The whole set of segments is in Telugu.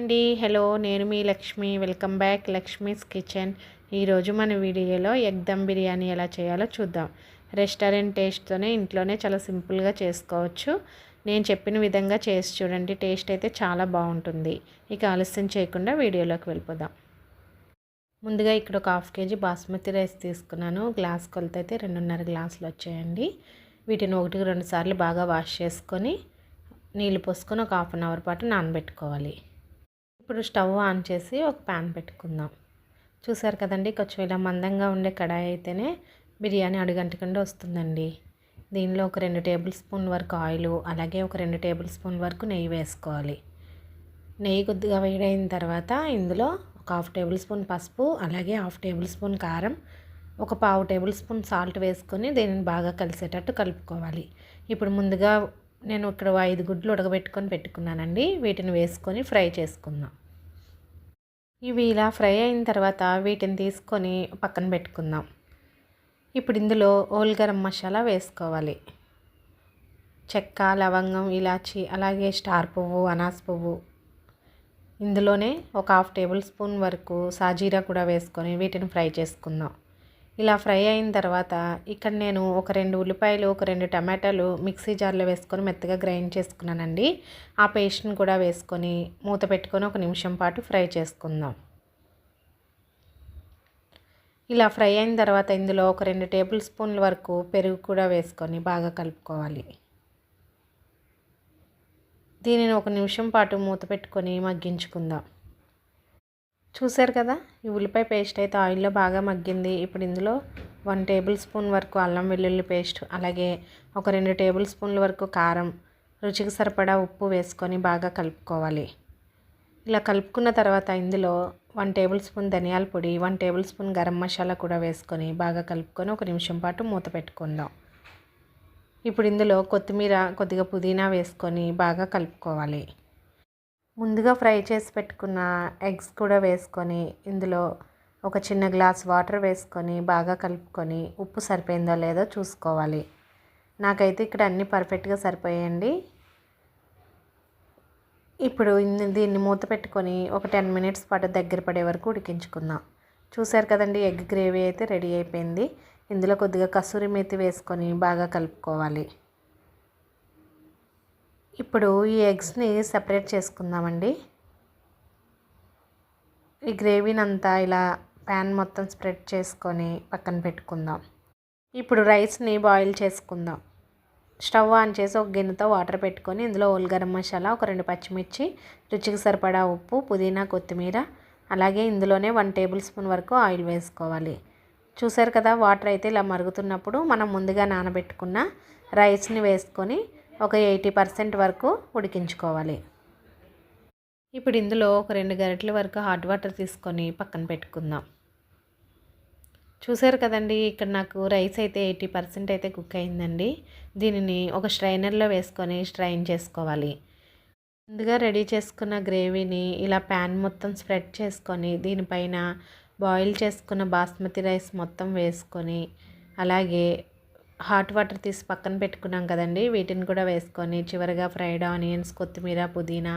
అండి. హలో, నేను మీ Lakshmi. Welcome back Lakshmi's kitchen. ఈరోజు మన వీడియోలో ఎగ్ దమ్ బిర్యానీ ఎలా చేయాలో చూద్దాం. రెస్టారెంట్ టేస్ట్తోనే ఇంట్లోనే చాలా సింపుల్గా చేసుకోవచ్చు. నేను చెప్పిన విధంగా చేసి చూడండి, టేస్ట్ అయితే చాలా బాగుంటుంది. ఇక ఆలస్యం చేయకుండా వీడియోలోకి వెళ్ళిపోదాం. ముందుగా ఇక్కడ ఒక 1/2 kg బాస్మతి రైస్ తీసుకున్నాను. గ్లాస్ కొలత అయితే 2.5 గ్లాసులు వచ్చాయండి. వీటిని 1-2 సార్లు బాగా వాష్ చేసుకొని నీళ్ళు పోసుకొని ఒక 1/2 అవర్ పాటు నానబెట్టుకోవాలి. ఇప్పుడు స్టవ్ ఆన్ చేసి ఒక ప్యాన్ పెట్టుకుందాం. చూసారు కదండి, కొంచెం ఇలా మందంగా ఉండే కడాయి అయితేనే బిర్యానీ అడుగంటకుండా వస్తుందండి. దీనిలో ఒక 2 టేబుల్ స్పూన్ వరకు ఆయిల్, అలాగే ఒక 2 టేబుల్ స్పూన్ వరకు నెయ్యి వేసుకోవాలి. నెయ్యి కొద్దిగా వేడైన తర్వాత ఇందులో ఒక 1/2 టేబుల్ స్పూన్ పసుపు, అలాగే 1/2 టేబుల్ స్పూన్ కారం, ఒక 1/2 టేబుల్ స్పూన్ సాల్ట్ వేసుకొని దీనిని బాగా కలిసేటట్టు కలుపుకోవాలి. ఇప్పుడు ముందుగా నేను ఇక్కడ 5 గుడ్లు ఉడకబెట్టుకొని పెట్టుకున్నానండి. వీటిని వేసుకొని ఫ్రై చేసుకుందాం. ఇవి ఇలా ఫ్రై అయిన తర్వాత వీటిని తీసుకొని పక్కన పెట్టుకుందాం. ఇప్పుడు ఇందులో హోల్ గరం మసాలా వేసుకోవాలి. చెక్క, లవంగం, ఇలాచి, అలాగే స్టార్ పువ్వు, అనాస పువ్వు, ఇందులోనే ఒక 1/2 టేబుల్ స్పూన్ వరకు సాజీరా కూడా వేసుకొని వీటిని ఫ్రై చేసుకుందాం. ఇలా ఫ్రై అయిన తర్వాత ఇక్కడ నేను ఒక 2 ఉల్లిపాయలు, ఒక 2 టమాటాలు మిక్సీ జార్లో వేసుకొని మెత్తగా గ్రైండ్ చేసుకున్నానండి. ఆ పేస్ట్ని కూడా వేసుకొని మూత పెట్టుకొని 1 నిమిషం పాటు ఫ్రై చేసుకుందాం. ఇలా ఫ్రై అయిన తర్వాత ఇందులో ఒక 2 టేబుల్ స్పూన్ల వరకు పెరుగు కూడా వేసుకొని బాగా కలుపుకోవాలి. దీనిని 1 నిమిషం పాటు మూత పెట్టుకొని మగ్గించుకుందాం. చూసారు కదా, ఈ ఉల్లిపాయ పేస్ట్ అయితే ఆయిల్లో బాగా మగ్గింది. ఇప్పుడు ఇందులో 1 టేబుల్ స్పూన్ వరకు అల్లం వెల్లుల్లి పేస్ట్, అలాగే ఒక 2 టేబుల్ స్పూన్ల వరకు కారం, రుచికి సరిపడా ఉప్పు వేసుకొని బాగా కలుపుకోవాలి. ఇలా కలుపుకున్న తర్వాత ఇందులో 1 టేబుల్ స్పూన్ ధనియాల పొడి, 1 టేబుల్ స్పూన్ గరం మసాలా కూడా వేసుకొని బాగా కలుపుకొని 1 నిమిషం పాటు మూత పెట్టుకుందాం. ఇప్పుడు ఇందులో కొత్తిమీర, కొద్దిగా పుదీనా వేసుకొని బాగా కలుపుకోవాలి. ముందుగా ఫ్రై చేసి పెట్టుకున్న ఎగ్స్ కూడా వేసుకొని ఇందులో ఒక చిన్న గ్లాస్ వాటర్ వేసుకొని బాగా కలుపుకొని ఉప్పు సరిపోయిందో లేదో చూసుకోవాలి. నాకైతే ఇక్కడ అన్నీ పర్ఫెక్ట్గా సరిపోయాయండి. ఇప్పుడు దీన్ని మూత పెట్టుకొని ఒక 10 మినిట్స్ పాటు దగ్గర పడే వరకు ఉడికించుకుందాం. చూసారు కదండి, ఎగ్ గ్రేవీ అయితే రెడీ అయిపోయింది. ఇందులో కొద్దిగా కసూరి మేతి వేసుకొని బాగా కలుపుకోవాలి. ఇప్పుడు ఈ ఎగ్స్ని సెపరేట్ చేసుకుందామండి. ఈ గ్రేవీని అంతా ఇలా ప్యాన్ మొత్తం స్ప్రెడ్ చేసుకొని పక్కన పెట్టుకుందాం. ఇప్పుడు రైస్ని బాయిల్ చేసుకుందాం. స్టవ్ ఆన్ చేసి ఒక గిన్నెతో వాటర్ పెట్టుకొని ఇందులో హోల్ గరం మసాలా, ఒక 2 పచ్చిమిర్చి, రుచికి సరిపడా ఉప్పు, పుదీనా, కొత్తిమీర, అలాగే ఇందులోనే 1 టేబుల్ స్పూన్ వరకు ఆయిల్ వేసుకోవాలి. చూసారు కదా, వాటర్ అయితే ఇలా మరుగుతున్నప్పుడు మనం ముందుగా నానబెట్టుకున్న రైస్ని వేసుకొని ఒక 80% వరకు ఉడికించుకోవాలి. ఇప్పుడు ఇందులో ఒక 2 గరిటెల వరకు హాట్ వాటర్ తీసుకొని పక్కన పెట్టుకుందాం. చూసారు కదండి, ఇక్కడ నాకు రైస్ అయితే 80% అయితే కుక్ అయిందండి. దీనిని ఒక స్ట్రైనర్లో వేసుకొని స్ట్రైన్ చేసుకోవాలి. ముందుగా రెడీ చేసుకున్న గ్రేవీని ఇలా ప్యాన్ మొత్తం స్ప్రెడ్ చేసుకొని దీనిపైన బాయిల్ చేసుకున్న బాస్మతి రైస్ మొత్తం వేసుకొని, అలాగే హాట్ వాటర్ తీసి పక్కన పెట్టుకున్నాం కదండి, వీటిని కూడా వేసుకొని చివరిగా ఫ్రైడ్ ఆనియన్స్, కొత్తిమీర, పుదీనా,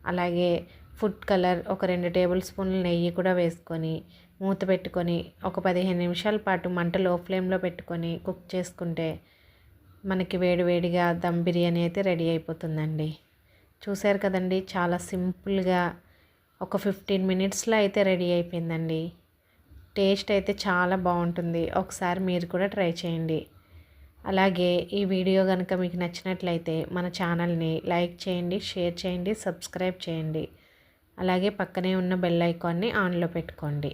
అలాగే ఫుడ్ కలర్, ఒక 2 టేబుల్ స్పూన్ల నెయ్యి కూడా వేసుకొని మూత పెట్టుకొని ఒక 15 నిమిషాల పాటు మంట లో ఫ్లేమ్లో పెట్టుకొని కుక్ చేసుకుంటే మనకి వేడివేడిగా దమ్ బిర్యానీ అయితే రెడీ అయిపోతుందండి. చూసారు కదండి, చాలా సింపుల్గా ఒక 15 మినిట్స్లో అయితే రెడీ అయిపోయిందండి. టేస్ట్ అయితే చాలా బాగుంటుంది. ఒకసారి మీరు కూడా ట్రై చేయండి. అలాగే ఈ వీడియో కనుక మీకు నచ్చినట్లయితే మన ఛానల్ని లైక్ చేయండి, షేర్ చేయండి, సబ్స్క్రైబ్ చేయండి. అలాగే పక్కనే ఉన్న బెల్ ఐకాన్ని ఆన్లో పెట్టుకోండి.